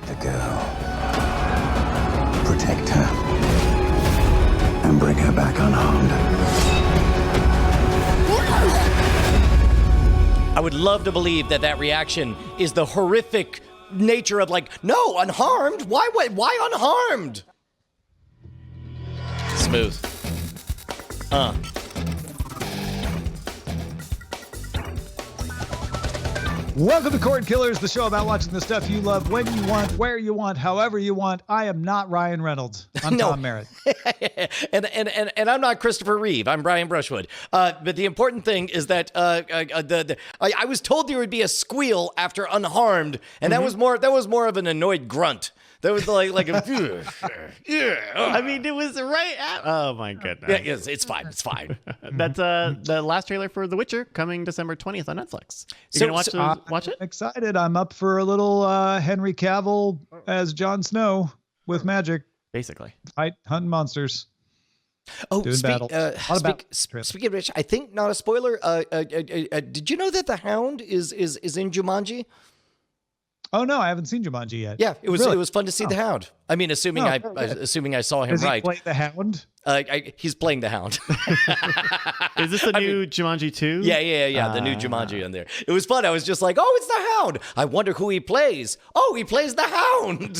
Get the girl. Protect her. And bring her back unharmed. I would love to believe that that reaction is the horrific nature of like, no, unharmed? Why unharmed? Smooth. Welcome to Cordkillers, the show about watching the stuff you love when you want, where you want, however you want. I am not Ryan Reynolds. I'm Tom Merritt. and I'm not Christopher Reeve. I'm Brian Brushwood. But the important thing is that I was told there would be a squeal after unharmed, and that was more of an annoyed grunt. That was like a yeah. I mean, it was right at. Oh my goodness. Yeah, yes, it's fine. It's fine. That's the last trailer for The Witcher coming December 20th on Netflix. You gonna watch it? Excited. I'm up for a little Henry Cavill as Jon Snow with magic. Basically. Fight, hunting monsters. Oh, speaking of which, I think not a spoiler. Did you know that the Hound is in Jumanji? Oh no, I haven't seen Jumanji yet. Yeah, it was Really? it was fun to see the Hound. I mean, assuming I saw him Does right. he play the Hound? He's playing the Hound. Is this the new Jumanji 2? Yeah. The new Jumanji in there. It was fun. I was just like, oh, it's the Hound. I wonder who he plays. Oh, he plays the Hound.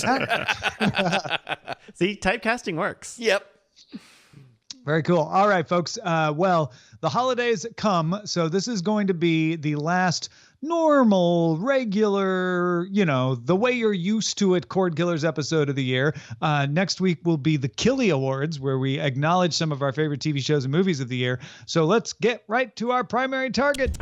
See, typecasting works. Yep. Very cool. All right, folks. Well, the holidays come, so this is going to be the last normal, regular, the way you're used to it, Cordkillers episode of the year. Next week will be the Killy Awards, where we acknowledge some of our favorite TV shows and movies of the year. So let's get right to our primary target.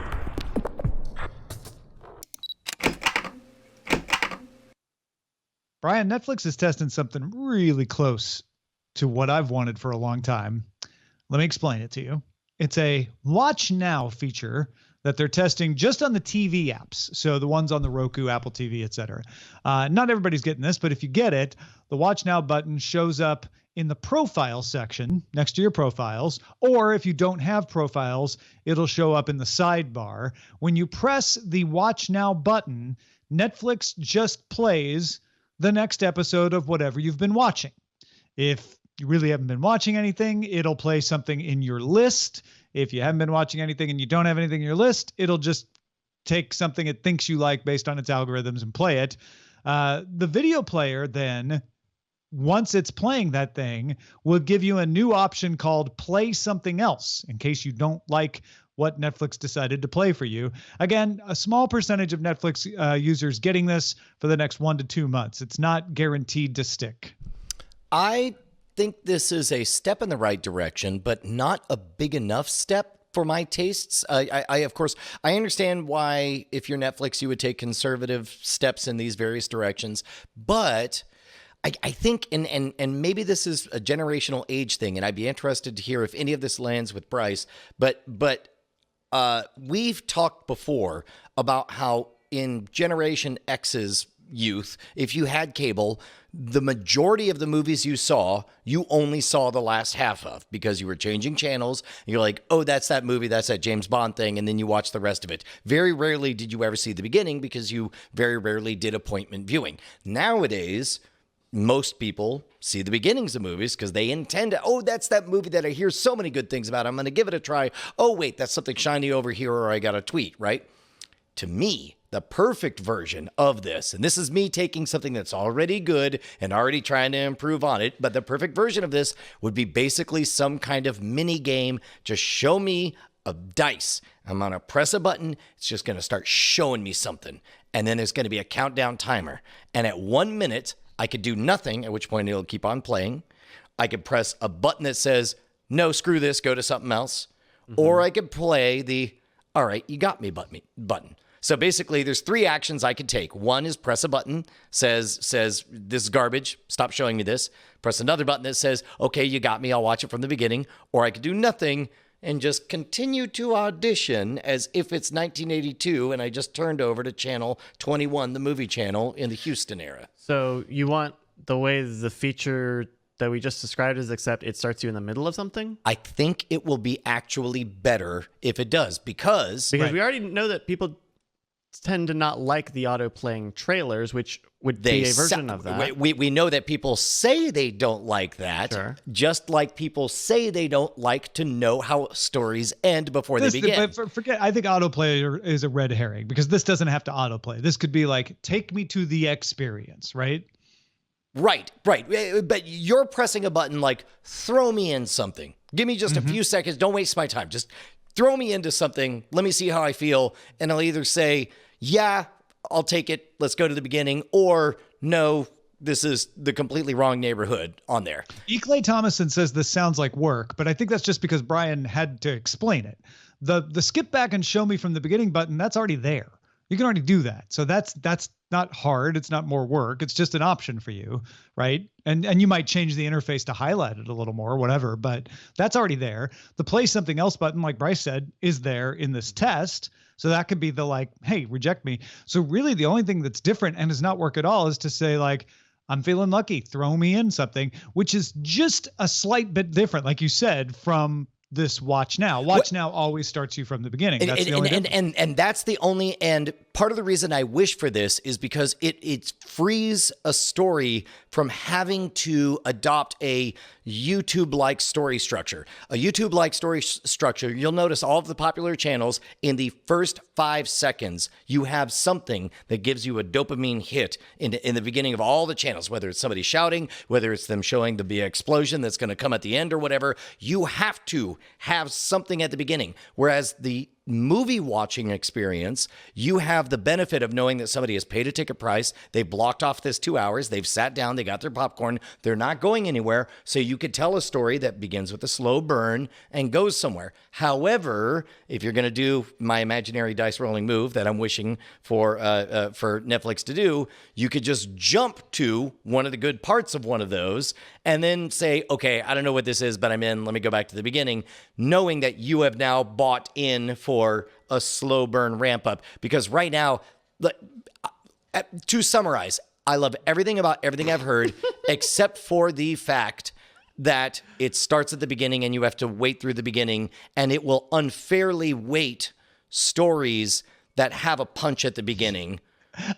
Brian, Netflix is testing something really close to what I've wanted for a long time. Let me explain it to you. It's a Watch Now feature that they're testing just on the TV apps. So the ones on the Roku, Apple TV, etc. Not everybody's getting this, but if you get it, the Watch Now button shows up in the profile section next to your profiles, or if you don't have profiles, it'll show up in the sidebar. When you press the Watch Now button, Netflix just plays the next episode of whatever you've been watching. If you really haven't been watching anything, it'll play something in your list. If you haven't been watching anything and you don't have anything in your list, it'll just take something it thinks you like based on its algorithms and play it. The video player then, once it's playing that thing, will give you a new option called Play Something Else in case you don't like what Netflix decided to play for you. Again, a small percentage of Netflix users getting this for the next 1 to 2 months. It's not guaranteed to stick. I think this is a step in the right direction, but not a big enough step for my tastes. Of course, I understand why, if you're Netflix, you would take conservative steps in these various directions. But I think, and maybe this is a generational age thing, and I'd be interested to hear if any of this lands with Bryce. But we've talked before about how in Generation X's youth, if you had cable, the majority of the movies you only saw the last half of because you were changing channels. And you're like, oh, that's that movie, that's that James Bond thing, and then you watch the rest of it. Very rarely did you ever see the beginning because you very rarely did appointment viewing. Nowadays, most people see the beginnings of movies because they intend to, oh, that's that movie that I hear so many good things about. I'm going to give it a try. Oh, wait, that's something shiny over here, or I got a tweet, right? To me, the perfect version of this, and this is me taking something that's already good and already trying to improve on it, but the perfect version of this would be basically some kind of mini game. Just show me a dice. I'm going to press a button. It's just going to start showing me something. And then there's going to be a countdown timer. And at 1 minute, I could do nothing, at which point it'll keep on playing. I could press a button that says, no, screw this, go to something else. Mm-hmm. Or I could play the, all right, you got me button. So basically, there's 3 actions I could take. One is press a button, says this is garbage, stop showing me this. Press another button that says, okay, you got me, I'll watch it from the beginning. Or I could do nothing and just continue to audition as if it's 1982 and I just turned over to channel 21, the movie channel in the Houston era. So you want the way the feature that we just described is, except it starts you in the middle of something? I think it will be actually better if it does because we already know that people tend to not like the auto playing trailers, which would be a version of that. We know that people say they don't like that, Sure. just like people say they don't like to know how stories end before they begin. But forget, I think autoplay is a red herring because this doesn't have to autoplay. This could be like, take me to the experience, right? Right. But you're pressing a button like, throw me in something. Give me just a few seconds. Don't waste my time. Just throw me into something. Let me see how I feel. And I'll either say, yeah, I'll take it. Let's go to the beginning. Or no, this is the completely wrong neighborhood on there. E. Clay Thomason says this sounds like work, but I think that's just because Brian had to explain it. The skip back and show me from the beginning button, that's already there. You can already do that. So that's not hard. It's not more work. It's just an option for you, right? And you might change the interface to highlight it a little more, whatever, but that's already there. The play something else button, like Bryce said, is there in this test. So that could be the like, hey, reject me. So really the only thing that's different and does not work at all is to say like, I'm feeling lucky, throw me in something, which is just a slight bit different, like you said, from this Watch Now. Watch Now always starts you from the beginning. That's the only difference. And that's the only, and part of the reason I wish for this is because it frees a story from having to adopt a YouTube-like story structure. A YouTube-like story structure, you'll notice all of the popular channels, in the first 5 seconds, you have something that gives you a dopamine hit in the beginning of all the channels, whether it's somebody shouting, whether it's them showing the big explosion that's going to come at the end or whatever. You have to have something at the beginning. Whereas the movie watching experience, you have the benefit of knowing that somebody has paid a ticket price, they've blocked off this 2 hours, they've sat down, they got their popcorn, they're not going anywhere, so you could tell a story that begins with a slow burn and goes somewhere. However, if you're going to do my imaginary dice rolling move that I'm wishing for Netflix to do, you could just jump to one of the good parts of one of those and then say, okay, I don't know what this is, but I'm in, let me go back to the beginning, knowing that you have now bought in for a slow burn ramp up. Because right now, to summarize, I love everything about everything I've heard, except for the fact that it starts at the beginning and you have to wait through the beginning, and it will unfairly weight stories that have a punch at the beginning.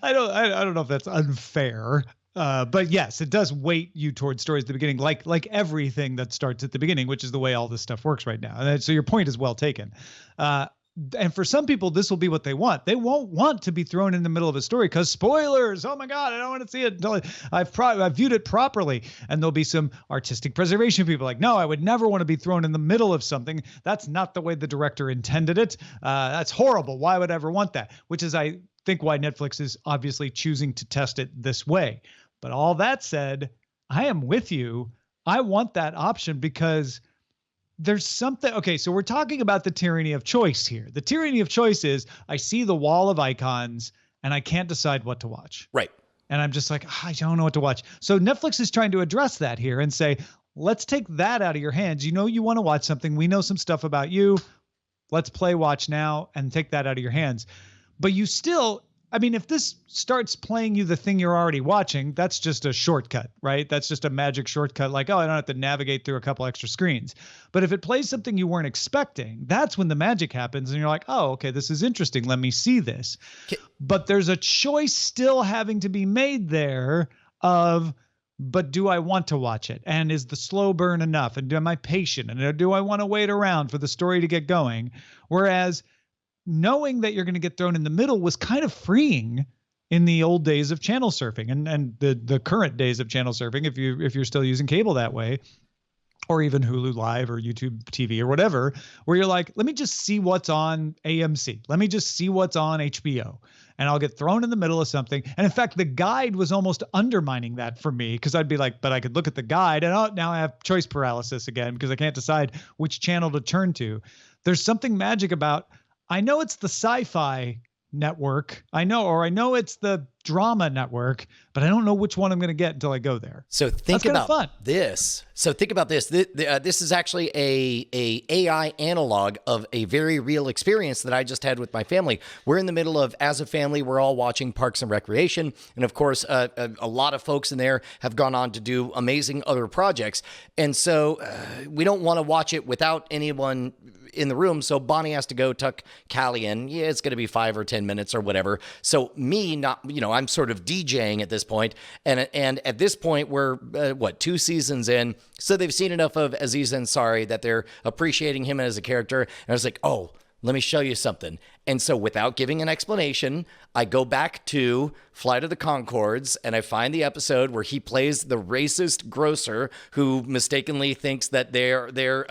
I don't know if that's unfair. But yes, it does weight you towards stories at the beginning, like everything that starts at the beginning, which is the way all this stuff works right now. And so your point is well taken. And for some people, this will be what they want. They won't want to be thrown in the middle of a story because spoilers. Oh my God, I don't want to see it until I've viewed it properly. And there'll be some artistic preservation people like, no, I would never want to be thrown in the middle of something. That's not the way the director intended it. That's horrible. Why would I ever want that? Which is, I think, why Netflix is obviously choosing to test it this way. But all that said, I am with you. I want that option because there's something. Okay, so we're talking about the tyranny of choice here. The tyranny of choice is I see the wall of icons and I can't decide what to watch. Right. And I'm just like, I don't know what to watch. So Netflix is trying to address that here and say, let's take that out of your hands. You know, you want to watch something. We know some stuff about you. Let's play Watch Now and take that out of your hands. But you still, I mean, if this starts playing you the thing you're already watching, that's just a shortcut, right? That's just a magic shortcut. Like, oh, I don't have to navigate through a couple extra screens. But if it plays something you weren't expecting, that's when the magic happens. And you're like, oh, okay, this is interesting. Let me see this. But there's a choice still having to be made there of, but do I want to watch it? And is the slow burn enough? And am I patient? And do I want to wait around for the story to get going? Whereas knowing that you're going to get thrown in the middle was kind of freeing in the old days of channel surfing and the current days of channel surfing, if you're still using cable that way, or even Hulu Live or YouTube TV or whatever, where you're like, let me just see what's on AMC. Let me just see what's on HBO. And I'll get thrown in the middle of something. And in fact, the guide was almost undermining that for me because I'd be like, but I could look at the guide and now I have choice paralysis again because I can't decide which channel to turn to. There's something magic about, I know it's the Sci-Fi Network. I know it's the drama network, but I don't know which one I'm going to get until I go there. So think That's about this. So think about this. This is actually a AI analog of a very real experience that I just had with my family. We're in the middle of, as a family, we're all watching Parks and Recreation. And of course, a lot of folks in there have gone on to do amazing other projects. And so we don't want to watch it without anyone in the room. So Bonnie has to go tuck Callie in. Yeah, it's going to be 5 or 10 minutes or whatever. So me, I'm sort of DJing at this point. And at this point, we're, 2 seasons in. So they've seen enough of Aziz Ansari that they're appreciating him as a character. And I was like, oh, let me show you something. And so without giving an explanation, I go back to Flight of the Conchords and I find the episode where he plays the racist grocer who mistakenly thinks that they're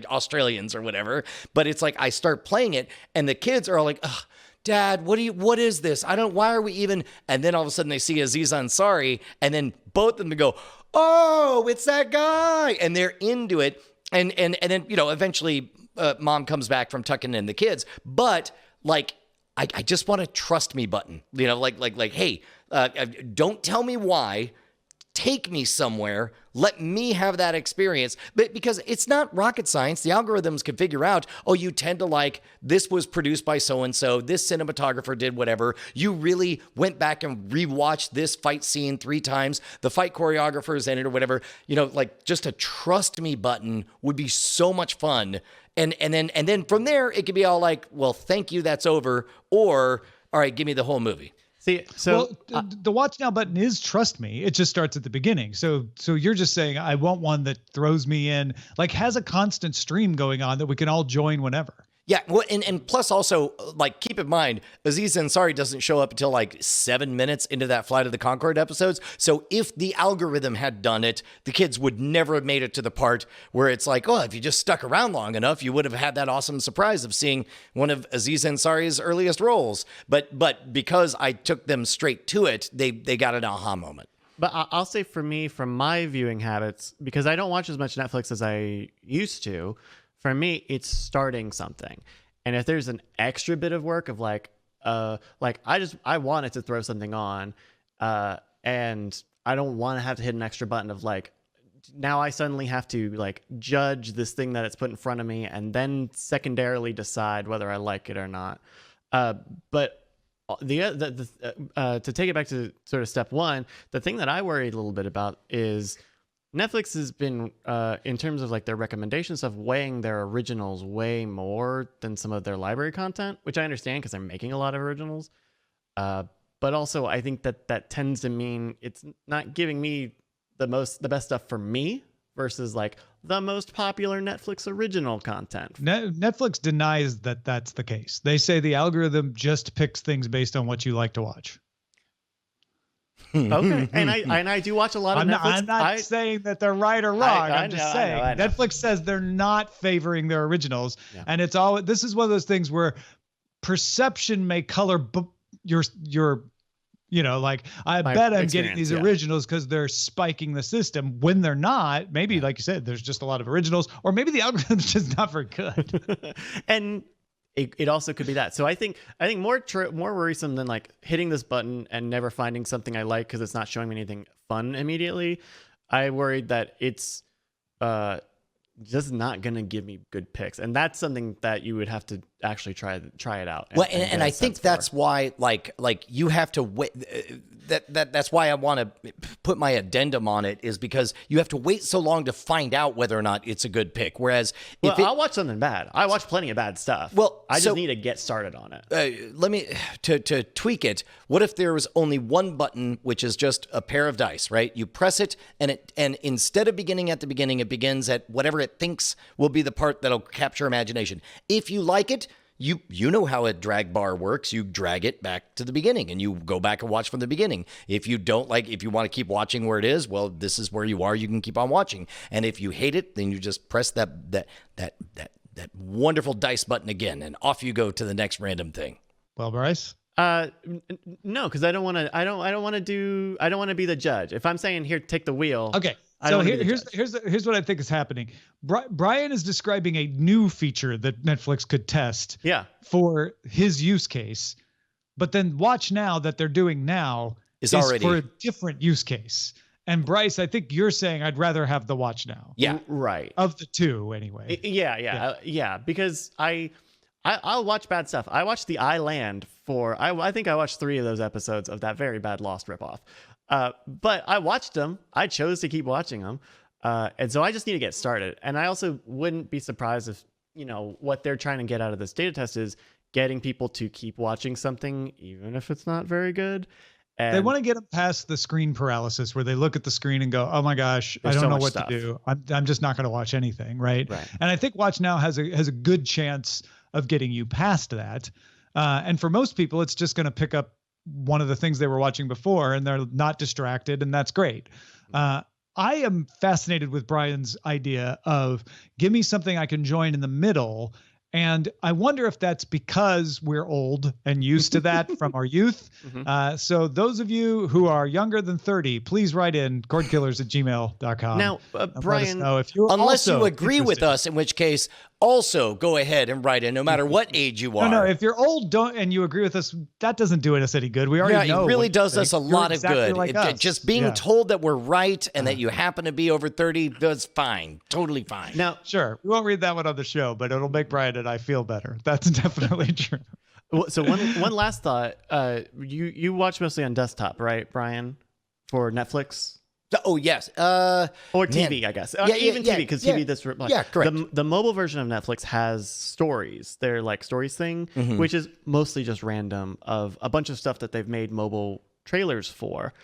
Australians or whatever. But it's like I start playing it and the kids are all like, ugh, Dad, what is this? why are we even? And then all of a sudden they see Aziz Ansari and then both of them go, oh, it's that guy. And they're into it. And then, eventually mom comes back from tucking in the kids. But like, I just want a trust me button, hey, don't tell me why. Take me somewhere. Let me have that experience. But because it's not rocket science, the algorithms can figure out, oh, you tend to like, this was produced by so-and-so, this cinematographer did whatever. You really went back and rewatched this fight scene 3 times. The fight choreographers in it or whatever. Just a trust me button would be so much fun. And then from there, it could be all like, well, thank you, that's over. Or, all right, give me the whole movie. See, so the watch now button is trust me. It just starts at the beginning. So you're just saying I want one that throws me in, like has a constant stream going on that we can all join whenever. Yeah, well, and plus also, keep in mind, Aziz Ansari doesn't show up until 7 minutes into that Flight of the Conchord episodes. So if the algorithm had done it, the kids would never have made it to the part where it's like, oh, if you just stuck around long enough, you would have had that awesome surprise of seeing one of Aziz Ansari's earliest roles. But because I took them straight to it, they got an aha moment. But I'll say for me, from my viewing habits, because I don't watch as much Netflix as I used to, for me, it's starting something. And if there's an extra bit of work of I wanted to throw something on, and I don't want to have to hit an extra button of now I suddenly have to judge this thing that it's put in front of me and then secondarily decide whether I like it or not. But to take it back to sort of step one, the thing that I worry a little bit about is Netflix has been, in terms of their recommendation stuff, weighing their originals way more than some of their library content, which I understand because they're making a lot of originals. But also, I think that tends to mean it's not giving me the best stuff for me versus the most popular Netflix original content. Netflix denies that that's the case. They say the algorithm just picks things based on what you like to watch. Okay, and I do watch a lot of Netflix. I'm not saying that they're right or wrong. I'm just saying I know. Netflix says they're not favoring their originals, and it's all. This is one of those things where perception may color your. I bet I'm getting these originals because they're spiking the system when they're not. Maybe, like you said, there's just a lot of originals, or maybe the algorithm's just not very good. And it also could be that. So I think more worrisome than hitting this button and never finding something I like because it's not showing me anything fun immediately. I worried that it's just not going to give me good picks, and that's something that you would have to actually try it out. And I think that's why you have to wait. That's why I want to put my addendum on it, is because you have to wait so long to find out whether or not it's a good pick. Whereas I'll watch something bad. I watch plenty of bad stuff. Well, I just need to get started on it. Let me to tweak it. What if there was only one button, which is just a pair of dice, right? You press it, and instead of beginning at the beginning, it begins at whatever it thinks will be the part that'll capture imagination. If you like it, you know how a drag bar works. You drag it back to the beginning and you go back and watch from the beginning. If you don't if you want to keep watching where it is, well, this is where you are. You can keep on watching. And if you hate it, then you just press that wonderful dice button again, and off you go to the next random thing. Well, Bryce? No, because I don't want to be the judge. If I'm saying here, take the wheel. Okay. So here's what I think is happening. Brian is describing a new feature that Netflix could test. Yeah. For his use case. But then Watch Now that they're doing now Is is already for a different use case. And Bryce, I think you're saying I'd rather have the Watch Now. Yeah. Right. Of the two, anyway. Yeah. Because I'll watch bad stuff. I watched The Island I think I watched 3 of those episodes of that very bad Lost ripoff. But I watched them. I chose to keep watching them. And so I just need to get started. And I also wouldn't be surprised if, what they're trying to get out of this data test is getting people to keep watching something, even if it's not very good. And they want to get them past the screen paralysis where they look at the screen and go, oh my gosh, I don't know what to do. I'm just not going to watch anything. Right. And I think Watch Now has a good chance of getting you past that. And for most people, it's just going to pick up one of the things they were watching before and they're not distracted. And that's great. I am fascinated with Brian's idea of give me something I can join in the middle. And I wonder if that's because we're old and used to that from our youth. So those of you who are younger than 30, please write in cordkillers@gmail.com. Now, Brian, know if you're unless you also agree with interested. us, in which case also go ahead and write in no matter what age you are. No, if you're old and you agree with us, that doesn't do us any good. We already know. It really what you does think. us a You're lot exactly of good. like us. Just being told that we're right and that you happen to be over 30, that's fine. Totally fine. Now, Sure. We won't read that one on the show, but it'll make Brian and I feel better. That's definitely true. so one last thought. You watch mostly on desktop, right, Brian, for Netflix? Oh, yes. Or TV, I guess. Even TV, because TV, this... Yeah, correct. The mobile version of Netflix has stories. They're like stories thing, which is mostly just random of a bunch of stuff that they've made mobile trailers for.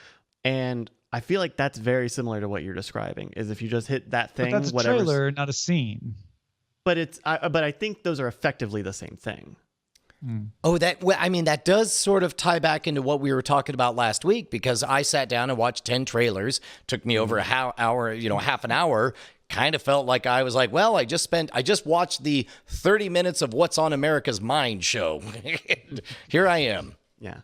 And I feel like that's very similar to what you're describing, is if you just hit that thing, But that's a trailer, not a scene. But I think those are effectively the same thing. Oh, that does sort of tie back into what we were talking about last week, because I sat down and watched 10 trailers. Took me over half an hour. Kind of felt like I was like, well, I just watched the 30 minutes of What's on America's Mind show. Here I am. Yeah.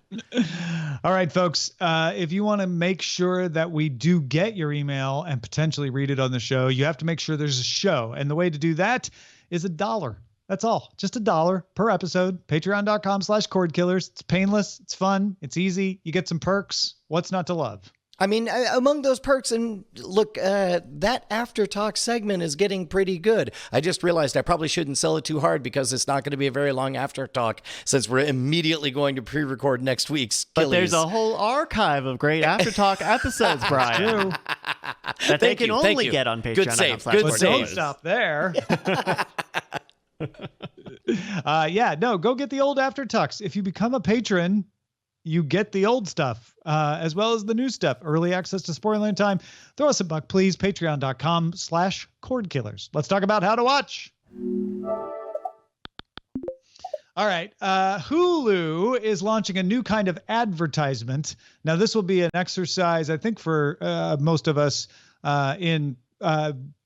All right, folks. If you want to make sure that we do get your email and potentially read it on the show, you have to make sure there's a show. And the way to do that is $1. That's all. Just $1 per episode. Patreon.com/Cordkillers. It's painless. It's fun. It's easy. You get some perks. What's not to love? I mean, among those perks, and look, that After Talk segment is getting pretty good. I just realized I probably shouldn't sell it too hard because it's not going to be a very long After Talk since we're immediately going to pre-record next week's But Killies. there's a whole archive of great After Talk episodes, Brian. That they can only get on Patreon. Good save. Good But save. don't stop there. Go get the old After Talks. If you become a patron, you get the old stuff as well as the new stuff. Early access to Spoilerin time. Throw us a buck, please. Patreon.com/Cordkillers. Let's talk about how to watch. All right. Hulu is launching a new kind of advertisement. Now, this will be an exercise, I think, for most of us in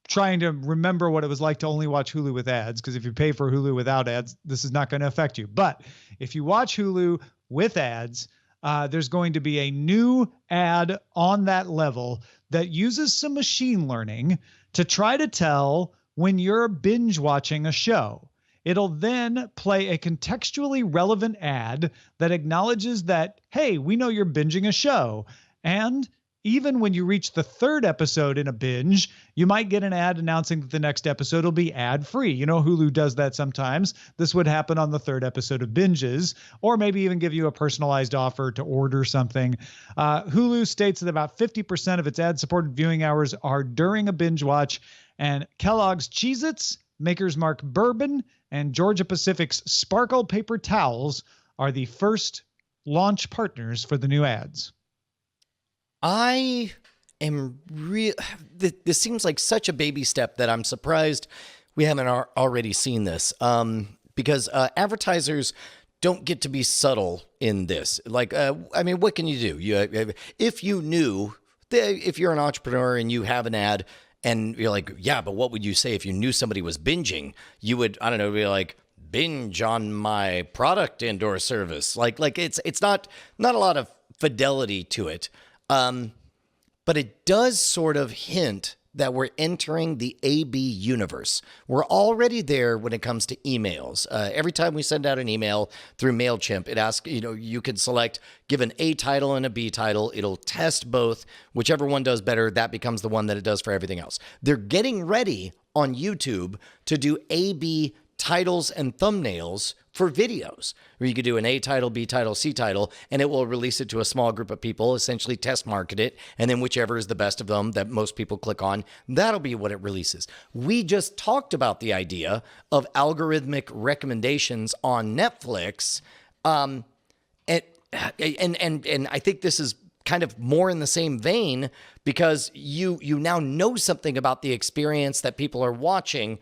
trying to remember what it was like to only watch Hulu with ads, because if you pay for Hulu without ads, this is not going to affect you. But if you watch Hulu with ads, there's going to be a new ad on that level that uses some machine learning to try to tell when you're binge watching a show. It'll then play a contextually relevant ad that acknowledges that, hey, we know you're binging a show. And even when you reach the 3rd episode in a binge, you might get an ad announcing that the next episode will be ad-free. You know, Hulu does that sometimes. This would happen on the 3rd episode of binges, or maybe even give you a personalized offer to order something. Hulu states that about 50% of its ad-supported viewing hours are during a binge watch, and Kellogg's Cheez-Its, Maker's Mark Bourbon, and Georgia Pacific's Sparkle Paper Towels are the first launch partners for the new ads. I am this seems like such a baby step that I'm surprised we haven't already seen this. Because advertisers don't get to be subtle in this. Like, I mean, what can you do? If you knew, if you're an entrepreneur and you have an ad and you're like, yeah, but what would you say if you knew somebody was binging? You would, I don't know, be like, binge on my product and or service. Like it's not a lot of fidelity to it. But it does sort of hint that we're entering the AB universe. We're already there when it comes to emails. Every time we send out an email through MailChimp, it asks, you can select, give an A title and a B title. It'll test both. Whichever one does better, that becomes the one that it does for everything else. They're getting ready on YouTube to do AB titles and thumbnails for videos, where you could do an A title, B title, C title, and it will release it to a small group of people, essentially test market it, and then whichever is the best of them that most people click on, that'll be what it releases. We just talked about the idea of algorithmic recommendations on Netflix, and I think this is kind of more in the same vein, because you now know something about the experience that people are watching.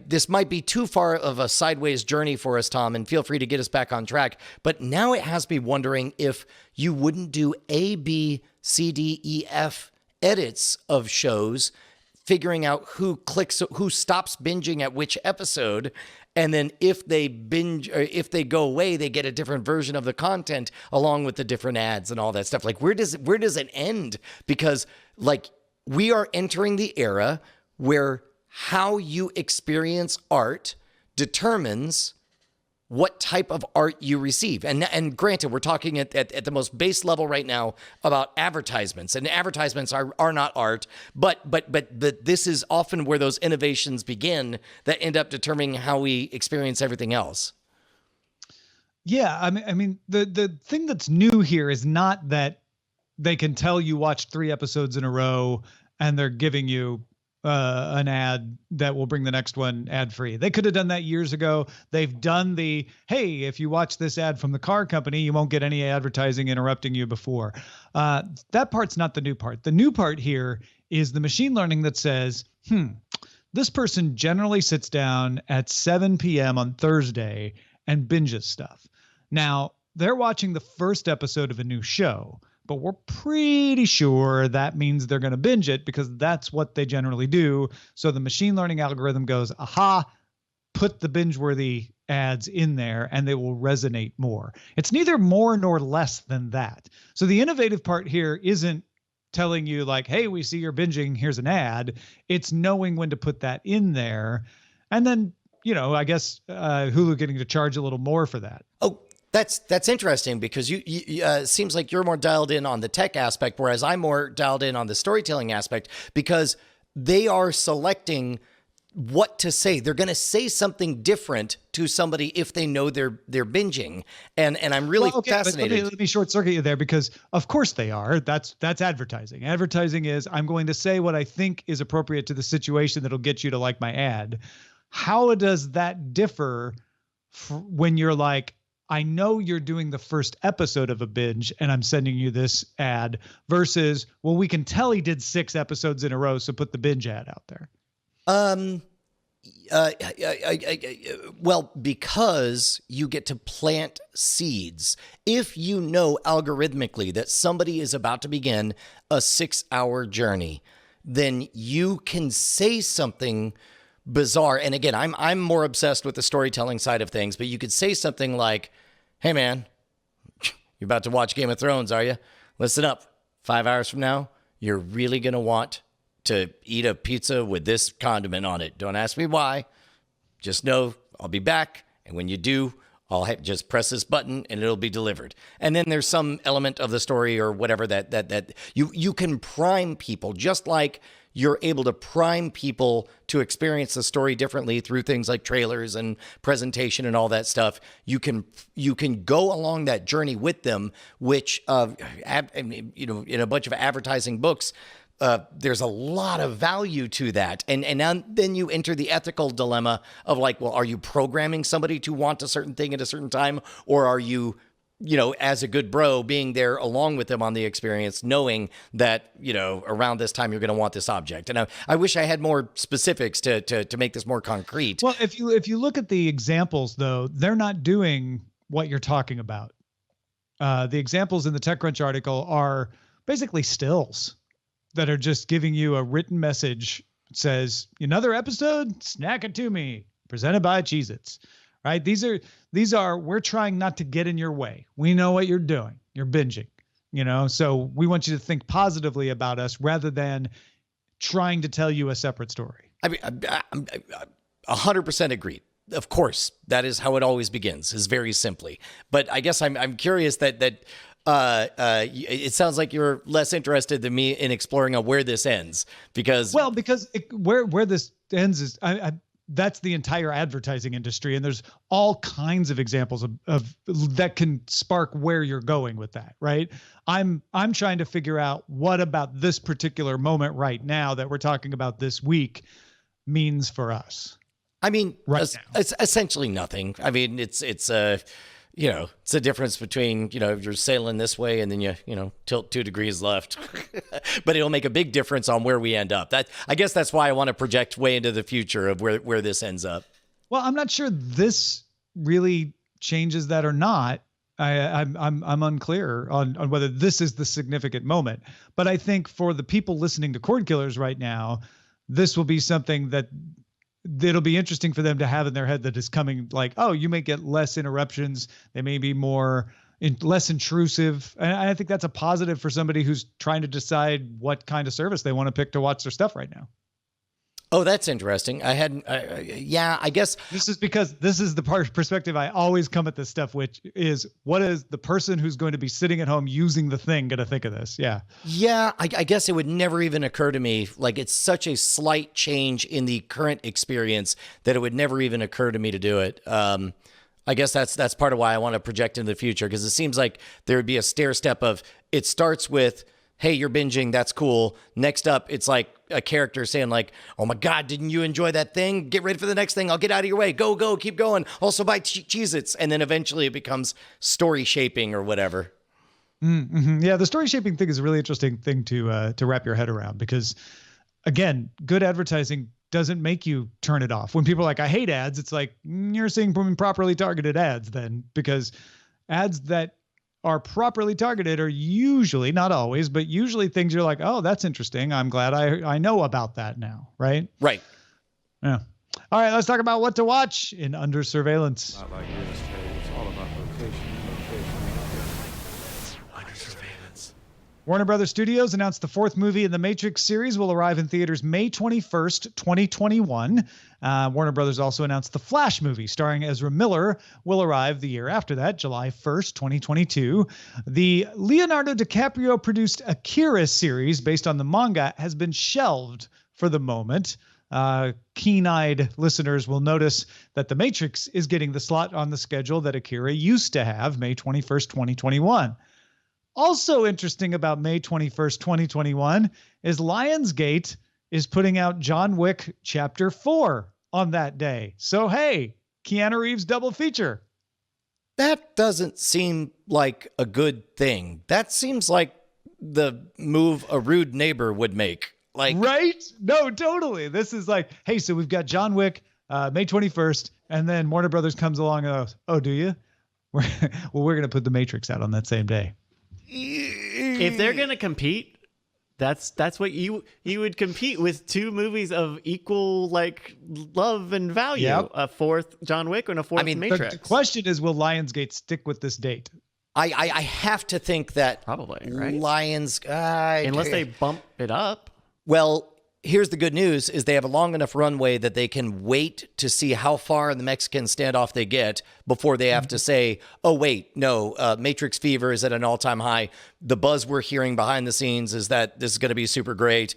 This might be too far of a sideways journey for us, Tom, and feel free to get us back on track. But now it has me wondering if you wouldn't do A, B, C, D, E, F edits of shows, figuring out who stops binging at which episode. And then if they binge, or if they go away, they get a different version of the content along with the different ads and all that stuff. Like, where does it end? Because we are entering the era where how you experience art determines what type of art you receive. And granted, we're talking at the most base level right now about advertisements, and advertisements are not art, but this is often where those innovations begin that end up determining how we experience everything else. Yeah, I mean, the thing that's new here is not that they can tell you watch 3 episodes in a row and they're giving you an ad that will bring the next one ad free. They could have done that years ago. They've done the, hey, if you watch this ad from the car company, you won't get any advertising interrupting you before. That part's not the new part. The new part here is the machine learning that says, this person generally sits down at 7 p.m. on Thursday and binges stuff. Now, they're watching the first episode of a new show, but we're pretty sure that means they're going to binge it because that's what they generally do. So the machine learning algorithm goes, aha, put the binge-worthy ads in there and they will resonate more. It's neither more nor less than that. So the innovative part here isn't telling you like, hey, we see you're binging, here's an ad. It's knowing when to put that in there. And then, I guess Hulu getting to charge a little more for that. Oh, That's interesting, because you seems like you're more dialed in on the tech aspect, whereas I'm more dialed in on the storytelling aspect, because they are selecting what to say. They're going to say something different to somebody if they know they're binging, and I'm really fascinated. Let me short circuit you there, because of course they are. That's advertising. Advertising is, I'm going to say what I think is appropriate to the situation that'll get you to like my ad. How does that differ when you're like, I know you're doing the first episode of a binge and I'm sending you this ad, versus, well, we can tell he did 6 episodes in a row, so put the binge ad out there. Well, because you get to plant seeds. If you know algorithmically that somebody is about to begin a 6-hour journey, then you can say something bizarre. And again, I'm more obsessed with the storytelling side of things, but you could say something like, hey man, you're about to watch Game of Thrones, are you? Listen up. 5 hours from now, you're really going to want to eat a pizza with this condiment on it. Don't ask me why. Just know I'll be back. And when you do, I'll just press this button and it'll be delivered. And then there's some element of the story or whatever that you can prime people, just like you're able to prime people to experience the story differently through things like trailers and presentation and all that stuff. You can go along that journey with them, which in a bunch of advertising books, there's a lot of value to that. And then you enter the ethical dilemma of like, well, are you programming somebody to want a certain thing at a certain time? Or are you, as a good bro, being there along with them on the experience, knowing that, around this time you're going to want this object? And I wish I had more specifics to make this more concrete. Well, if you look at the examples, though, they're not doing what you're talking about. The examples in the TechCrunch article are basically stills that are just giving you a written message. It says, another episode, snack it to me, presented by Cheez-Its, right? These are, we're trying not to get in your way. We know what you're doing. You're binging. So we want you to think positively about us rather than trying to tell you a separate story. I mean, I'm 100% agreed. Of course, that is how it always begins, is very simply. But I guess I'm curious that it sounds like you're less interested than me in exploring on where this ends, because where this ends is that's the entire advertising industry, and there's all kinds of examples of that can spark where you're going with that, right? I'm trying to figure out what about this particular moment right now that we're talking about this week means for us. I mean, right now. It's essentially nothing. I mean, it's a difference between, if you're sailing this way and then you tilt 2 degrees left, but it'll make a big difference on where we end up. I guess that's why I want to project way into the future of where this ends up. Well, I'm not sure this really changes that or not. I'm unclear on whether this is the significant moment, but I think for the people listening to Cordkillers right now, this will be something that'll be interesting for them to have in their head, that is coming, like, oh, you may get less interruptions. They may be less intrusive. And I think that's a positive for somebody who's trying to decide what kind of service they want to pick to watch their stuff right now. Oh, that's interesting. I guess this is because this is the perspective I always come at this stuff, which is, what is the person who's going to be sitting at home using the thing going to think of this? Yeah. Yeah. I guess it would never even occur to me. Like, it's such a slight change in the current experience that it would never even occur to me to do it. I guess that's part of why I want to project into the future, because it seems like there would be a stair step of, it starts with, hey, you're binging, that's cool. Next up, it's like a character saying like, oh my God, didn't you enjoy that thing? Get ready for the next thing. I'll get out of your way. Go, keep going. Also buy Cheez-Its. And then eventually it becomes story shaping or whatever. Mm-hmm. Yeah, the story shaping thing is a really interesting thing to wrap your head around, because, again, good advertising doesn't make you turn it off. When people are like, I hate ads, it's like, you're seeing properly targeted ads then, because ads that are properly targeted are usually, not always, but usually things you're like, oh, that's interesting. I'm glad I know about that now. Right. Right. Yeah. All right. Let's talk about what to watch in Under Surveillance. Not like real estate. It's all about location. Under Surveillance. Warner Brothers Studios announced the 4th movie in the Matrix series will arrive in theaters May 21st, 2021. Warner Brothers also announced the Flash movie starring Ezra Miller will arrive the year after that, July 1st, 2022. The Leonardo DiCaprio produced Akira series based on the manga has been shelved for the moment. Keen-eyed listeners will notice that The Matrix is getting the slot on the schedule that Akira used to have, May 21st, 2021. Also interesting about May 21st, 2021 is Lionsgate is putting out John Wick Chapter 4 on that day. So, hey, Keanu Reeves double feature. That doesn't seem like a good thing. That seems like the move a rude neighbor would make. Like, right? No, totally. This is like, hey, so we've got John Wick May 21st, and then Warner Brothers comes along and goes, oh, do you? We're going to put The Matrix out on that same day. If they're gonna compete, that's what you would compete with, 2 movies of equal like love and value. Yep. A 4th John Wick and a 4th Matrix. The question is, will Lionsgate stick with this date? I have to think that Probably, right? Unless they bump it up. Well, here's the good news is they have a long enough runway that they can wait to see how far in the Mexican standoff they get before they have to say, oh, wait, no, Matrix fever is at an all-time high. The buzz we're hearing behind the scenes is that this is going to be super great.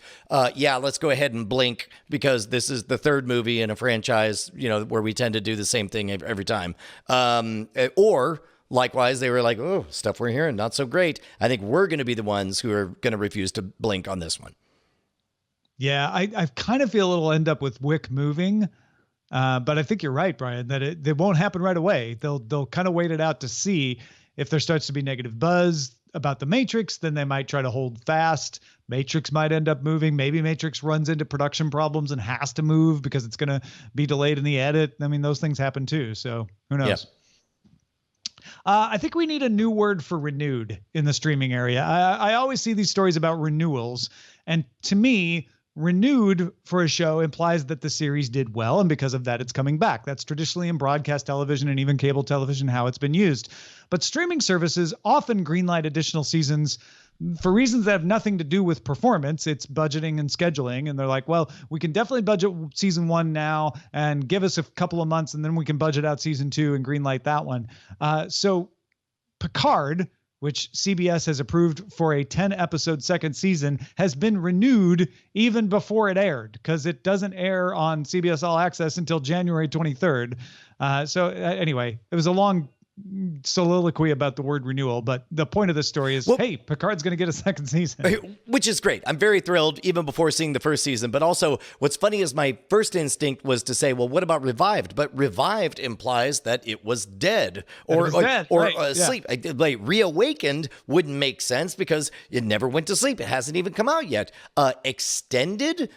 Yeah, let's go ahead and blink because this is the 3rd movie in a franchise, where we tend to do the same thing every time. Or likewise, they were like, oh, stuff we're hearing, not so great. I think we're going to be the ones who are going to refuse to blink on this one. Yeah, I kind of feel it'll end up with Wick moving, but I think you're right, Brian, that it won't happen right away. They'll kind of wait it out to see if there starts to be negative buzz about the Matrix. Then they might try to hold fast. Matrix might end up moving. Maybe Matrix runs into production problems and has to move because it's going to be delayed in the edit. I mean, those things happen too. So who knows? Yeah. I think we need a new word for renewed in the streaming area. I always see these stories about renewals, and to me, renewed for a show implies that the series did well, and because of that, it's coming back. That's traditionally in broadcast television and even cable television how it's been used. But streaming services often greenlight additional seasons for reasons that have nothing to do with performance. It's budgeting and scheduling, and they're like, well, we can definitely budget season 1 now and give us a couple of months, and then we can budget out season 2 and greenlight that one. So Picard, which CBS has approved for a 10-episode second season, has been renewed even before it aired, because it doesn't air on CBS All Access until January 23rd. Anyway, it was a long soliloquy about the word renewal, but the point of this story is, hey, Picard's going to get a second season. Which is great. I'm very thrilled even before seeing the first season. But also, what's funny is my first instinct was to say, well, what about revived? But revived implies that it was dead or asleep. Like reawakened wouldn't make sense because it never went to sleep. It hasn't even come out yet. Extended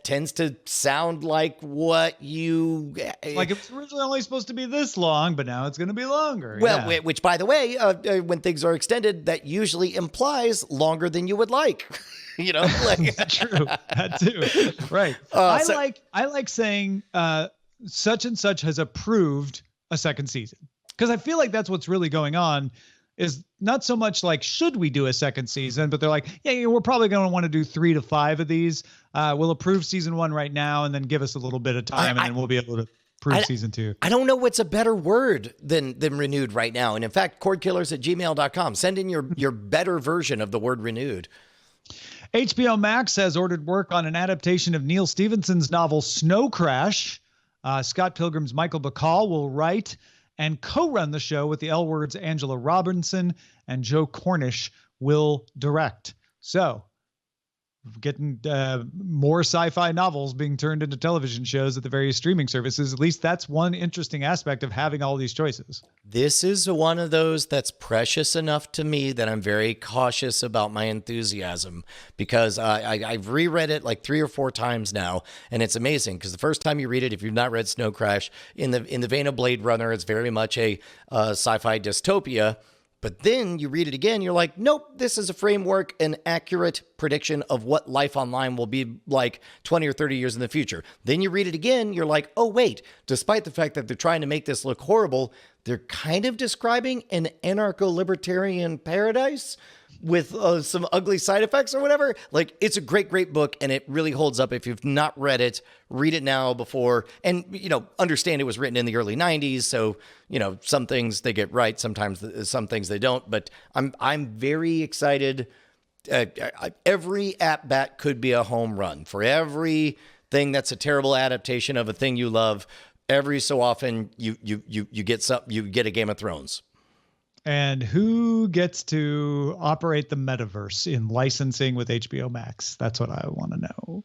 tends to sound like what you... Like it was originally only supposed to be this long, but now it's going to be longer. Well, which, by the way, when things are extended, that usually implies longer than you would like. You know, like true. That too. Right. I like saying such and such has approved a second season, because I feel like that's what's really going on. Is not so much like, should we do a second season, but they're like, yeah, we're probably going to want to do 3 to 5 of these. We'll approve season 1 right now, and then give us a little bit of time, and then we'll be able to approve season 2. I don't know what's a better word than renewed right now. And in fact, cordkillers@gmail.com. Send in your better version of the word renewed. HBO Max has ordered work on an adaptation of Neil Stephenson's novel Snow Crash. Scott Pilgrim's Michael Bacall will write and co-run the show with the L Word's Angela Robinson, and Joe Cornish will direct. So getting more sci-fi novels being turned into television shows at the various streaming services. At least that's one interesting aspect of having all these choices. This is one of those that's precious enough to me that I'm very cautious about my enthusiasm, because I've reread it like 3 or 4 times now, and it's amazing because the first time you read it, if you've not read Snow Crash, in the vein of Blade Runner, it's very much a sci-fi dystopia. But then you read it again, you're like, nope, this is a framework, an accurate prediction of what life online will be like 20 or 30 years in the future. Then you read it again, you're like, oh, wait, despite the fact that they're trying to make this look horrible, they're kind of describing an anarcho-libertarian paradise with some ugly side effects or whatever. Like, it's a great, great book, and it really holds up. If you've not read it, read it now before, and, understand it was written in the early 90s. So, some things they get right, sometimes some things they don't, but I'm very excited. Every at-bat could be a home run. For everything that's a terrible adaptation of a thing you love, every so often you get a Game of Thrones. And who gets to operate the metaverse in licensing with HBO Max? That's what I want to know.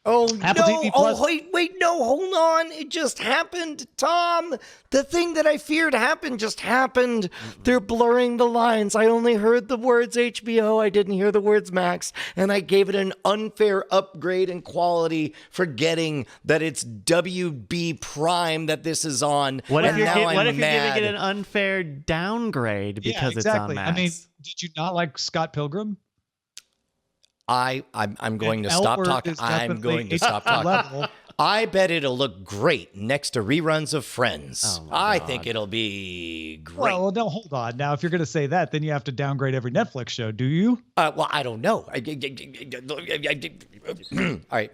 Oh, Apple no. TV Plus. Oh, wait, no, hold on. It just happened, Tom. The thing that I feared happened just happened. They're blurring the lines. I only heard the words HBO. I didn't hear the words Max. And I gave it an unfair upgrade in quality, forgetting that it's WB Prime that this is on. What if you're mad. giving it an unfair downgrade because it's on Max? I mean, did you not like Scott Pilgrim? I'm going to stop talking. I'm going to stop talking. I bet it'll look great next to reruns of Friends. Oh I think it'll be great. Well, no, hold on. Now, if you're going to say that, then you have to downgrade every Netflix show, do you? Well, I don't know. All right.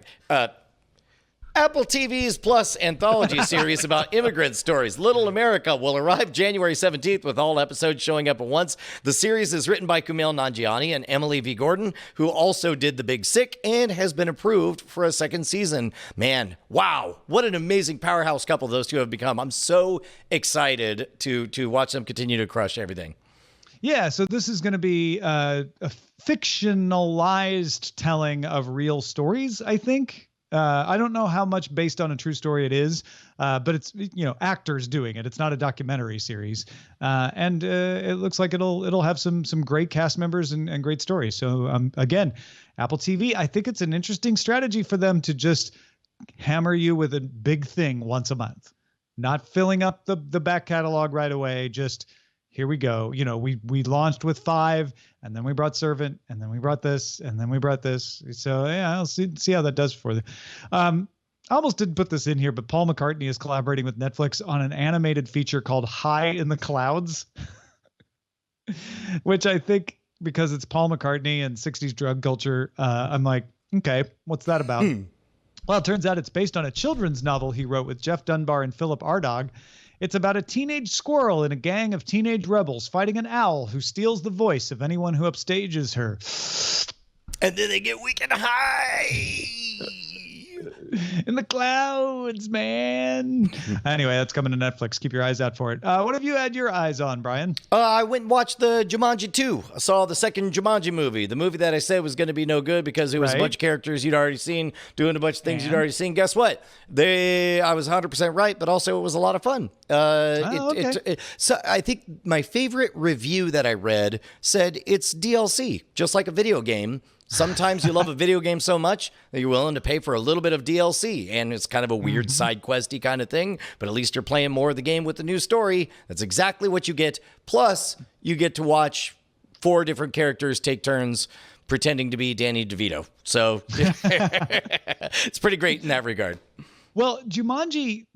Apple TV's Plus anthology series about immigrant stories, Little America, will arrive January 17th with all episodes showing up at once. The series is written by Kumail Nanjiani and Emily V. Gordon, who also did The Big Sick and has been approved for a second season. Man, wow, what an amazing powerhouse couple those two have become. I'm so excited to watch them continue to crush everything. Yeah, so this is going to be a fictionalized telling of real stories, I think. I don't know how much based on a true story it is, but it's actors doing it. It's not a documentary series, and it looks like it'll have some great cast members and great stories. So again, Apple TV, I think it's an interesting strategy for them to just hammer you with a big thing once a month, not filling up the back catalog right away. Just here we go. We launched with 5, and then we brought Servant, and then we brought this, and then we brought this. So yeah, I'll see how that does for them. I almost didn't put this in here, but Paul McCartney is collaborating with Netflix on an animated feature called High in the Clouds, which I think, because it's Paul McCartney and 60s drug culture, I'm like, okay, what's that about? Well, it turns out it's based on a children's novel he wrote with Jeff Dunbar and Philip Ardagh. It's about a teenage squirrel and a gang of teenage rebels fighting an owl who steals the voice of anyone who upstages her. And then they get weak and high. In the clouds, man. Anyway, that's coming to Netflix. Keep your eyes out for it. What have you had your eyes on, Brian? I went and watched the Jumanji 2. I saw the second Jumanji movie, the movie that I said was going to be no good because it was a bunch of characters you'd already seen doing a bunch of things you'd already seen. Guess what? I was 100% right, but also it was a lot of fun. So I think my favorite review that I read said it's DLC, just like a video game. Sometimes you love a video game so much that you're willing to pay for a little bit of DLC, and it's kind of a weird side questy kind of thing, but at least you're playing more of the game with the new story. That's exactly what you get. Plus, you get to watch 4 different characters take turns pretending to be Danny DeVito. So it's pretty great in that regard. Well, Jumanji,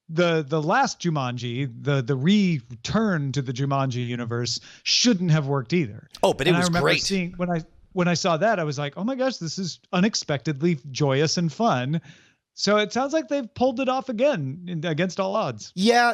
the last Jumanji, the return to the Jumanji universe shouldn't have worked either. Oh, but it was great. Seeing, when I saw that, I was like, oh my gosh, this is unexpectedly joyous and fun. So it sounds like they've pulled it off again against all odds. Yeah,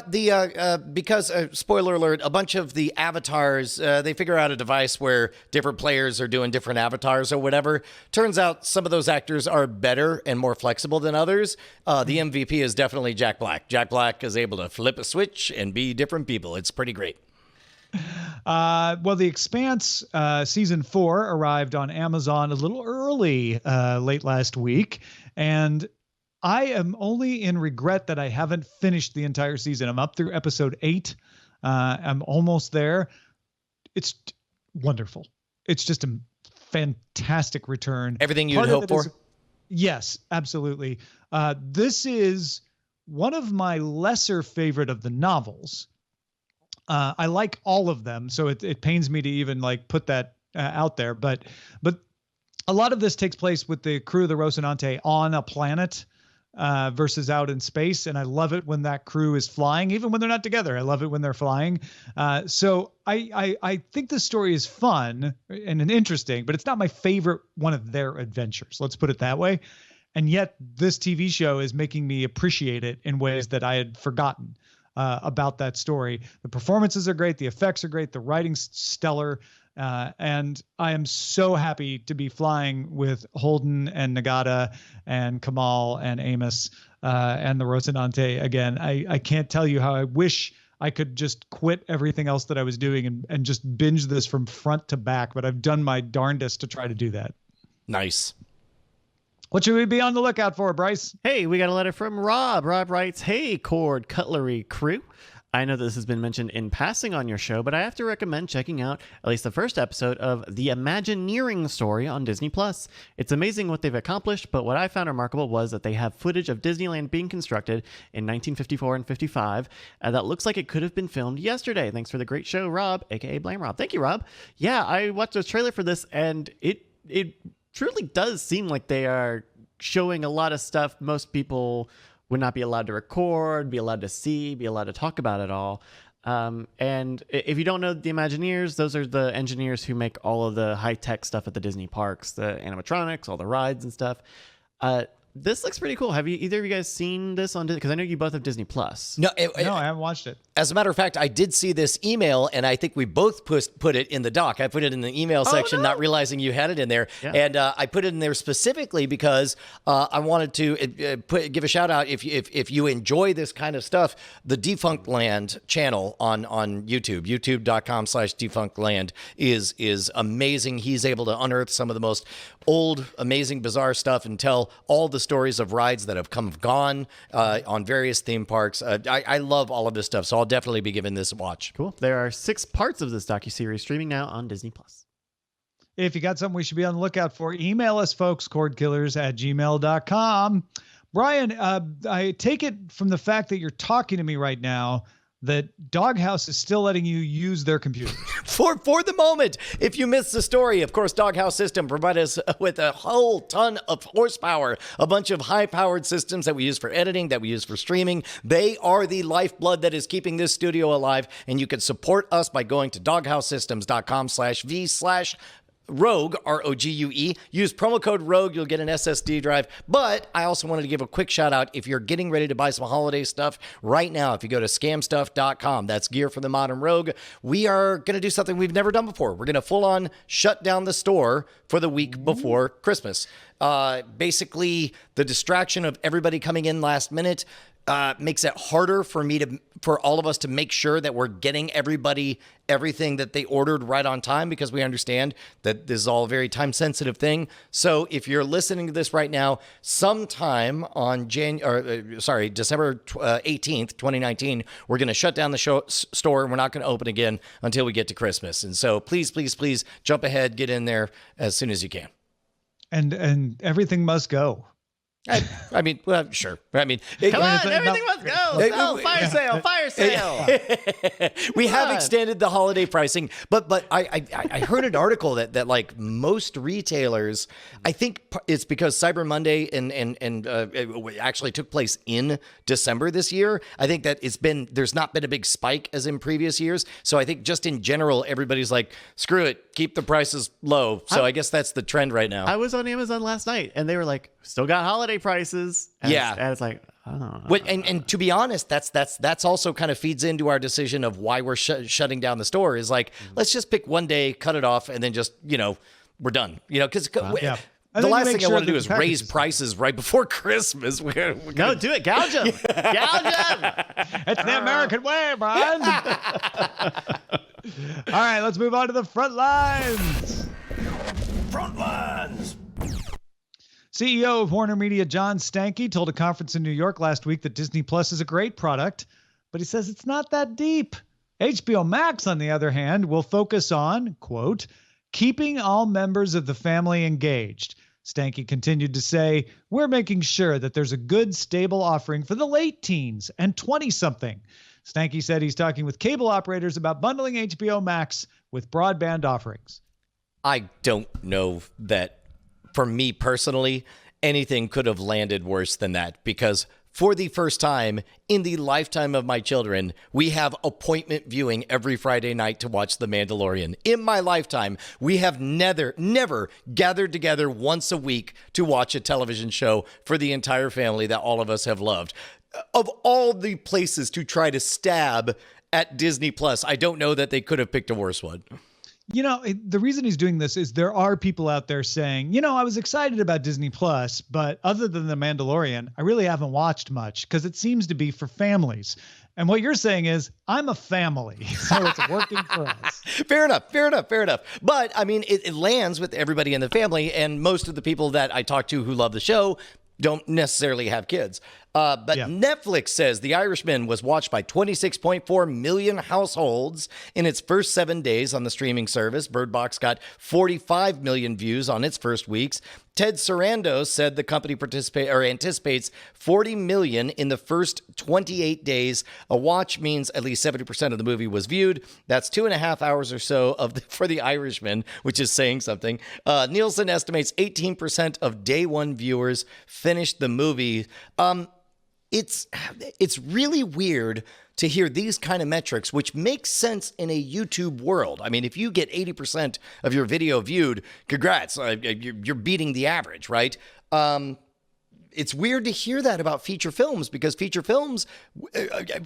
because spoiler alert, a bunch of the avatars, they figure out a device where different players are doing different avatars or whatever. Turns out some of those actors are better and more flexible than others. The MVP is definitely Jack Black. Jack Black is able to flip a switch and be different people. It's pretty great. Well, The Expanse season 4 arrived on Amazon a little early late last week, and I am only in regret that I haven't finished the entire season. I'm up through episode 8. I'm almost there. It's wonderful. It's just a fantastic return. Everything you'd hope for? Yes, absolutely. This is one of my lesser favorite of the novels. I like all of them, so it pains me to even put that out there. But a lot of this takes place with the crew of the Rocinante on a planet versus out in space, and I love it when that crew is flying, even when they're not together. I love it when they're flying. So I think the story is fun and interesting, but it's not my favorite one of their adventures. Let's put it that way. And yet this TV show is making me appreciate it in ways that I had forgotten about that story. The performances are great. The effects are great. The writing's stellar. And I am so happy to be flying with Holden and Nagata and Kamal and Amos and the Rocinante again. I can't tell you how I wish I could just quit everything else that I was doing and just binge this from front to back, but I've done my darndest to try to do that. Nice. What should we be on the lookout for, Bryce? Hey, we got a letter from Rob. Rob writes, hey, Cordkillers crew. I know this has been mentioned in passing on your show, but I have to recommend checking out at least the first episode of The Imagineering Story on Disney+. It's amazing what they've accomplished, but what I found remarkable was that they have footage of Disneyland being constructed in 1954 and 55 that looks like it could have been filmed yesterday. Thanks for the great show, Rob, aka Blame Rob. Thank you, Rob. Yeah, I watched a trailer for this, and it truly does seem like they are showing a lot of stuff most people would not be allowed to record, be allowed to see, be allowed to talk about it all. And if you don't know the Imagineers, those are the engineers who make all of the high-tech stuff at the Disney parks, the animatronics, all the rides and stuff. This looks pretty cool. Have either of you guys seen this on Disney? Because I know you both have Disney Plus. No, I haven't watched it. As a matter of fact, I did see this email, and I think we both put it in the doc. I put it in the email section, not realizing you had it in there. Yeah. And I put it in there specifically because I wanted to give a shout out. If you enjoy this kind of stuff, the Defunct Land channel on YouTube, youtube.com/defunctland is amazing. He's able to unearth some of the most old, amazing, bizarre stuff and tell all the stories of rides that have come and gone on various theme parks. I love all of this stuff, so I'll definitely be giving this a watch. Cool. There are 6 parts of this docuseries streaming now on Disney+. If you got something we should be on the lookout for, email us, folks, cordkillers@gmail.com. Brian, I take it from the fact that you're talking to me right now that Doghouse is still letting you use their computers. For the moment, if you missed the story, of course, Doghouse System provide us with a whole ton of horsepower, a bunch of high-powered systems that we use for editing, that we use for streaming. They are the lifeblood that is keeping this studio alive, and you can support us by going to doghousesystems.com/v/Rogue, ROGUE. Use promo code ROGUE. You'll get an SSD drive. But I also wanted to give a quick shout out. If you're getting ready to buy some holiday stuff right now, if you go to scamstuff.com, that's gear for the modern rogue, we are going to do something we've never done before. We're going to full on shut down the store for the week before Christmas. Basically, the distraction of everybody coming in last minute makes it harder for all of us to make sure that we're getting everybody everything that they ordered right on time, because we understand that this is all a very time sensitive thing. So if you're listening to this right now, sometime on December 18th, 2019, we're going to shut down the store, and we're not going to open again until we get to Christmas. And so please jump ahead, get in there as soon as you can. And everything must go. I mean, well, sure. I mean, come on, everything must go. Fire sale. We have extended the holiday pricing, but I heard an article that like most retailers, I think it's because Cyber Monday and it actually took place in December this year. I think that there's not been a big spike as in previous years. So I think just in general, everybody's like, screw it, keep the prices low. So I guess that's the trend right now. I was on Amazon last night, and they were like, still got holiday prices. And it's like, oh. And to be honest, that's also kind of feeds into our decision of why we're shutting down the store. Is like, let's just pick one day, cut it off, and then just, we're done. Because the last thing I want to do is raise prices right before Christmas. No, do it. Gouge them. Gouge them. It's the American way, Brian. All right, let's move on to the front lines. Front lines. CEO of Warner Media John Stankey told a conference in New York last week that Disney Plus is a great product, but he says it's not that deep. HBO Max, on the other hand, will focus on, quote, keeping all members of the family engaged. Stankey continued to say, we're making sure that there's a good, stable offering for the late teens and 20-something. Stankey said he's talking with cable operators about bundling HBO Max with broadband offerings. I don't know that, for me personally, anything could have landed worse than that, because for the first time in the lifetime of my children, we have appointment viewing every Friday night to watch The Mandalorian. In my lifetime, we have never gathered together once a week to watch a television show for the entire family that all of us have loved. Of all the places to try to stab at Disney Plus, I don't know that they could have picked a worse one. The reason he's doing this is there are people out there saying, I was excited about Disney Plus, but other than The Mandalorian, I really haven't watched much because it seems to be for families. And what you're saying is, I'm a family, so it's working for us. Fair enough. But, I mean, it lands with everybody in the family, and most of the people that I talk to who love the show don't necessarily have kids. But Netflix says The Irishman was watched by 26.4 million households in its first 7 days on the streaming service. Bird Box got 45 million views on its first weeks. Ted Sarandos said the company anticipates 40 million in the first 28 days. A watch means at least 70% of the movie was viewed. That's 2.5 hours or so for The Irishman, which is saying something. Nielsen estimates 18% of day one viewers finished the movie. It's really weird to hear these kind of metrics, which makes sense in a YouTube world. I mean, if you get 80% of your video viewed, congrats, you're beating the average, right? It's weird to hear that about feature films, because feature films,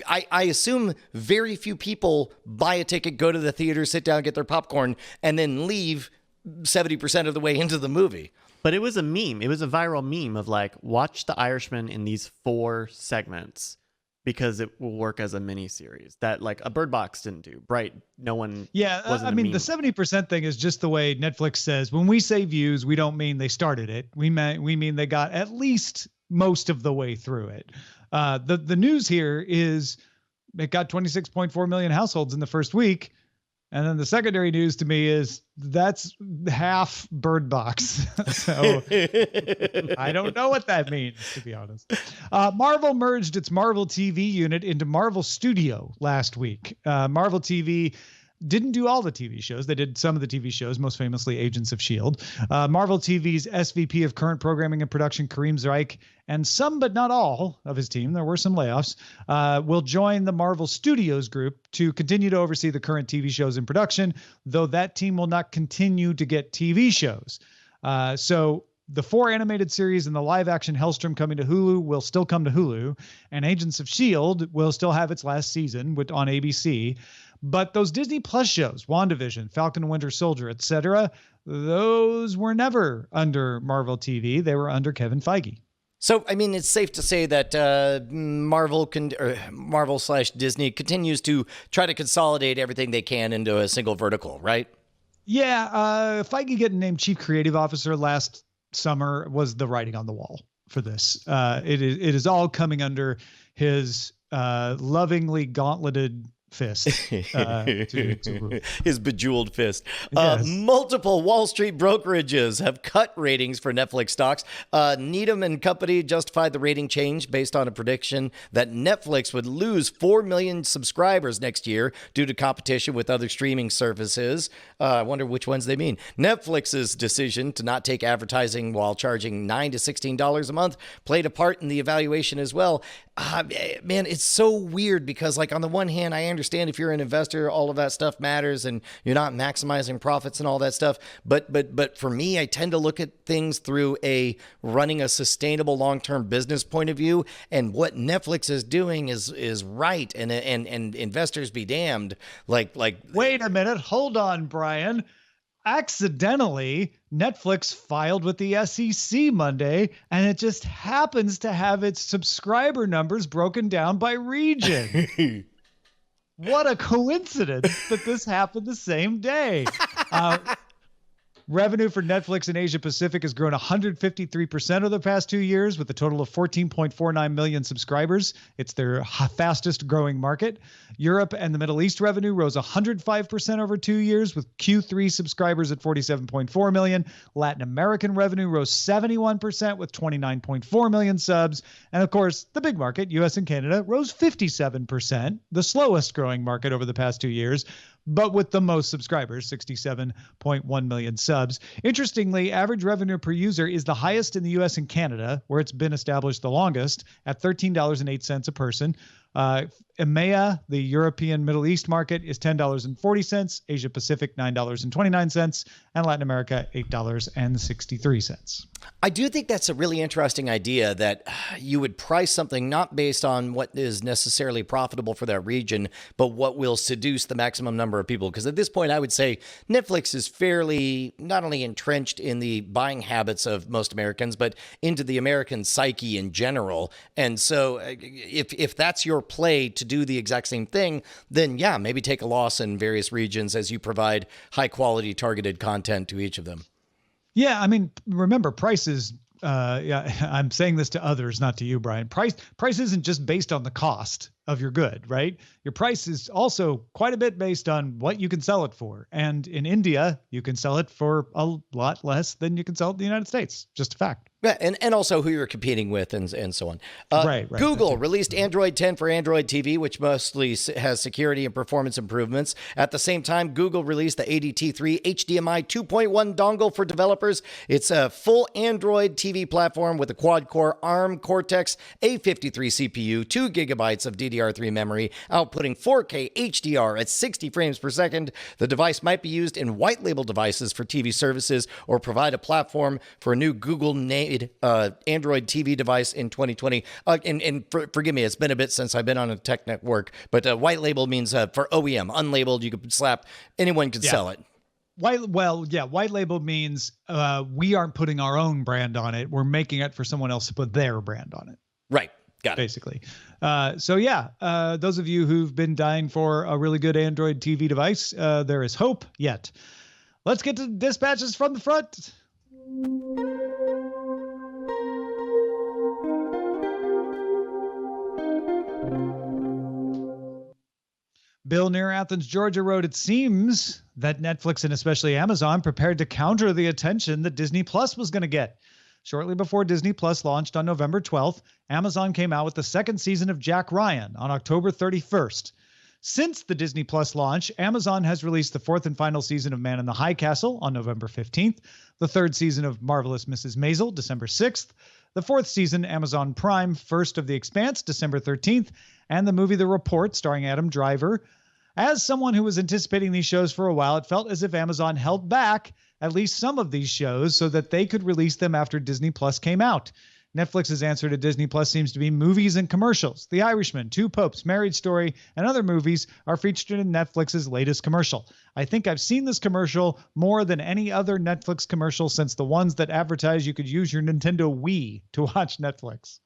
I assume very few people buy a ticket, go to the theater, sit down, get their popcorn, and then leave 70% of the way into the movie. But it was a meme. It was a viral meme of like, watch The Irishman in these 4 segments because it will work as a mini series that like a Bird Box didn't do. Right? No one. Yeah, I mean, the 70% thing is just the way Netflix says. When we say views, we don't mean they started it. We mean they got at least most of the way through it. The news here is it got 26.4 million households in the first week. And then the secondary news to me is that's half Bird Box. So I don't know what that means, to be honest. Marvel merged its Marvel TV unit into Marvel Studio last week. Marvel TV didn't do all the TV shows. They did some of the TV shows, most famously Agents of S.H.I.E.L.D. Marvel TV's SVP of current programming and production, Kareem Zeich, and some but not all of his team, there were some layoffs, will join the Marvel Studios group to continue to oversee the current TV shows in production, though that team will not continue to get TV shows. So the 4 animated series and the live-action Hellstrom coming to Hulu will still come to Hulu, and Agents of S.H.I.E.L.D. will still have its last season on ABC. But those Disney Plus shows, WandaVision, Falcon and Winter Soldier, etc., those were never under Marvel TV. They were under Kevin Feige. So, I mean, it's safe to say that Marvel/Disney continues to try to consolidate everything they can into a single vertical, right? Yeah, Feige getting named Chief Creative Officer last summer was the writing on the wall for this. It is all coming under his lovingly gauntleted fist. His bejeweled fist. Yes. Multiple Wall Street brokerages have cut ratings for Netflix stocks. Needham and Company justified the rating change based on a prediction that Netflix would lose 4 million subscribers next year due to competition with other streaming services. I wonder which ones they mean. Netflix's decision to not take advertising while charging $9 to $16 a month played a part in the evaluation as well. Man, it's so weird because, like, on the one hand, I understand if you're an investor, all of that stuff matters and you're not maximizing profits and all that stuff. But for me, I tend to look at things through running a sustainable long-term business point of view. And what Netflix is doing is right. And investors be damned. Like, wait a minute. Hold on, Brian. Accidentally, Netflix filed with the SEC Monday, and it just happens to have its subscriber numbers broken down by region. What a coincidence that this happened the same day. Revenue for Netflix in Asia Pacific has grown 153% over the past 2 years with a total of 14.49 million subscribers. It's their fastest growing market. Europe and the Middle East revenue rose 105% over 2 years with Q3 subscribers at 47.4 million. Latin American revenue rose 71% with 29.4 million subs. And of course, the big market, US and Canada, rose 57%, the slowest growing market over the past 2 years, but with the most subscribers, 67.1 million subs. Interestingly, average revenue per user is the highest in the US and Canada, where it's been established the longest, at $13.08 a person. EMEA, the European Middle East market, is $10.40, Asia Pacific $9.29, and Latin America $8.63. I do think that's a really interesting idea that you would price something not based on what is necessarily profitable for that region, but what will seduce the maximum number of people. Because at this point, I would say Netflix is fairly not only entrenched in the buying habits of most Americans, but into the American psyche in general. And so if that's your play to do the exact same thing, then yeah, maybe take a loss in various regions as you provide high quality targeted content to each of them. Yeah, I mean, remember, price is, I'm saying this to others, not to you, Brian. Price isn't just based on the cost of your good, right? Your price is also quite a bit based on what you can sell it for. And in India, you can sell it for a lot less than you can sell it in the United States. Just a fact. Yeah, and also who you're competing with and so on. Right. Google released Android 10 for Android TV, which mostly has security and performance improvements. At the same time, Google released the ADT3 HDMI 2.1 dongle for developers. It's a full Android TV platform with a quad-core ARM Cortex A53 CPU, 2 gigabytes of DDR3 memory, outputting 4K HDR at 60 frames per second. The device might be used in white label devices for TV services or provide a platform for a new Google-named Android TV device in 2020. Forgive me, it's been a bit since I've been on a tech network, but white label means for OEM. Unlabeled, you could slap, anyone could sell it. White label means we aren't putting our own brand on it. We're making it for someone else to put their brand on it. Right. Got it. Basically. Those of you who've been dying for a really good Android TV device, there is hope yet. Let's get to dispatches from the front. Bill near Athens, Georgia wrote, it seems that Netflix and especially Amazon prepared to counter the attention that Disney Plus was going to get. Shortly before Disney Plus launched on November 12th, Amazon came out with the second season of Jack Ryan on October 31st. Since the Disney Plus launch, Amazon has released the fourth and final season of Man in the High Castle on November 15th, the third season of Marvelous Mrs. Maisel, December 6th, the fourth season, Amazon Prime, First of the Expanse, December 13th, and the movie The Report, starring Adam Driver. As someone who was anticipating these shows for a while, it felt as if Amazon held back at least some of these shows so that they could release them after Disney Plus came out. Netflix's answer to Disney Plus seems to be movies and commercials. The Irishman, Two Popes, Marriage Story, and other movies are featured in Netflix's latest commercial. I think I've seen this commercial more than any other Netflix commercial since the ones that advertise you could use your Nintendo Wii to watch Netflix.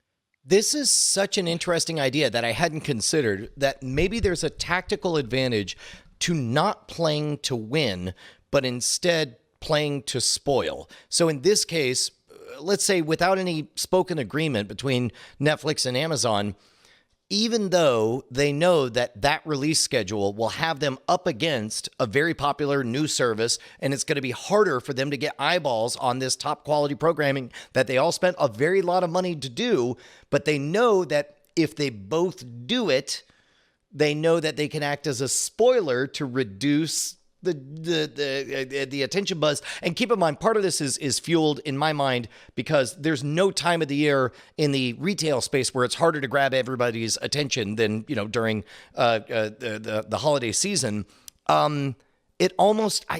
This is such an interesting idea that I hadn't considered, that maybe there's a tactical advantage to not playing to win, but instead playing to spoil. So in this case, let's say without any spoken agreement between Netflix and Amazon, even though they know that that release schedule will have them up against a very popular new service, and it's going to be harder for them to get eyeballs on this top quality programming that they all spent a very lot of money to do, but they know that if they both do it, they know that they can act as a spoiler to reduce the attention buzz. And keep in mind, part of this is fueled in my mind because there's no time of the year in the retail space where it's harder to grab everybody's attention than, you know, during the holiday season. It almost, I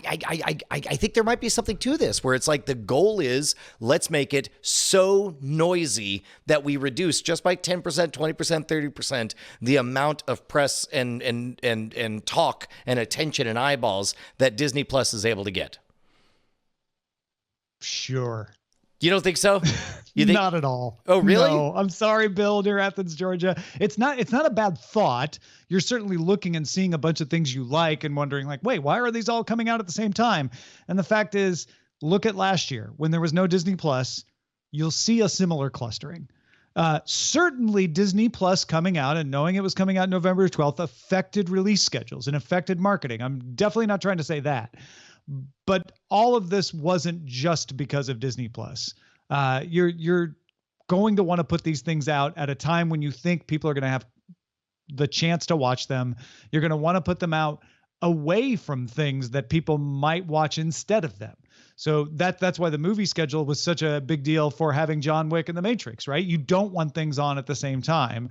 think there might be something to this where it's like the goal is let's make it so noisy that we reduce just by 10%, 20%, 30% the amount of press and talk and attention and eyeballs that Disney Plus is able to get. Sure. You don't think so? You think? Not at all. Oh, really? No, I'm sorry, Bill, near Athens, Georgia. It's not a bad thought. You're certainly looking and seeing a bunch of things you like and wondering like, wait, why are these all coming out at the same time? And the fact is, look at last year when there was no Disney Plus, you'll see a similar clustering. Certainly Disney Plus coming out and knowing it was coming out November 12th affected release schedules and affected marketing. I'm definitely not trying to say that. But all of this wasn't just because of Disney Plus. You're going to want to put these things out at a time when you think people are going to have the chance to watch them. You're going to want to put them out away from things that people might watch instead of them. So that's why the movie schedule was such a big deal for having John Wick and The Matrix, right? You don't want things on at the same time.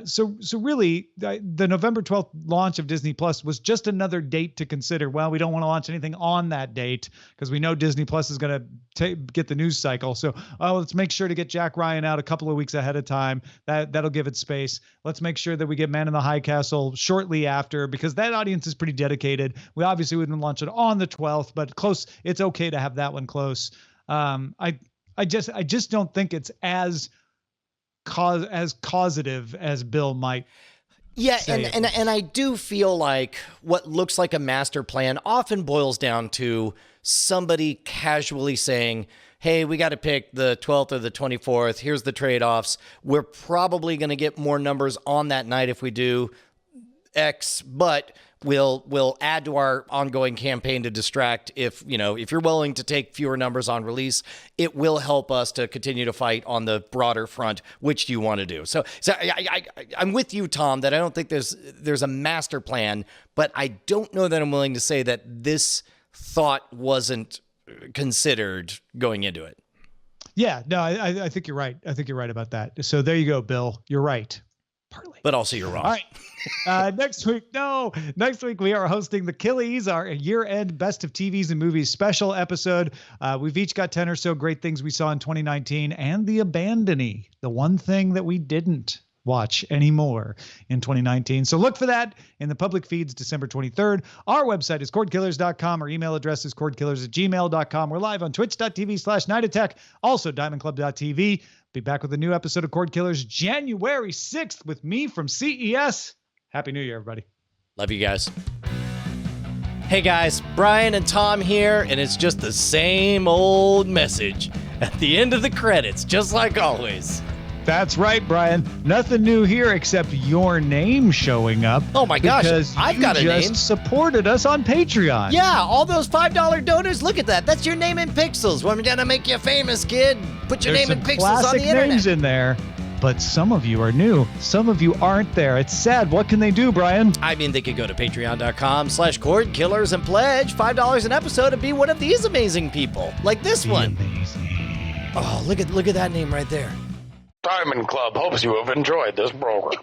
So really, the November 12th launch of Disney Plus was just another date to consider. Well, we don't want to launch anything on that date because we know Disney Plus is going to get the news cycle. So let's make sure to get Jack Ryan out a couple of weeks ahead of time. That'll give it space. Let's make sure that we get Man in the High Castle shortly after because that audience is pretty dedicated. We obviously wouldn't launch it on the 12th, but close. It's okay to have that one close. I just don't think it's as causative as Bill might. Yeah, and I do feel like what looks like a master plan often boils down to somebody casually saying, hey, we got to pick the 12th or the 24th. Here's the trade-offs. We're probably going to get more numbers on that night if we do X, but we'll add to our ongoing campaign to distract. If you're willing to take fewer numbers on release, it will help us to continue to fight on the broader front. Which do you want to do? So I'm with you, Tom, that I don't think there's a master plan, but I don't know that I'm willing to say that this thought wasn't considered going into it. Yeah, no, I think you're right. I think you're right about that. So there you go, Bill. You're right. Partly. But also you're wrong. All right. Next week we are hosting The Killies, our year-end Best of TVs and Movies special episode. We've each got 10 or so great things we saw in 2019 and The Abandonee, the one thing that we didn't watch anymore in 2019. So look for that in the public feeds December 23rd. Our website is cordkillers.com. Our email address is cordkillers@gmail.com. We're live on twitch.tv/nightattack. Also diamondclub.tv. Be back with a new episode of Cord Killers January 6th with me from CES. Happy New Year, everybody. Love you guys. Hey guys, Brian and Tom here, and it's just the same old message at the end of the credits, just like always. That's right, Brian. Nothing new here except your name showing up. Oh my gosh, because I've you got a just name. supported us on Patreon. Yeah, all those $5 donors, look at that. That's your name in pixels. We're going to make you famous, kid. Put your There's name in some pixels on classic the internet. names in there, but some of you are new. Some of you aren't there. It's sad. What can they do, Brian? I mean, they could go to patreon.com/Cordkillers and pledge $5 an episode and be one of these amazing people, like this one. Amazing. Oh, look at that name right there. Diamond Club hopes you have enjoyed this program.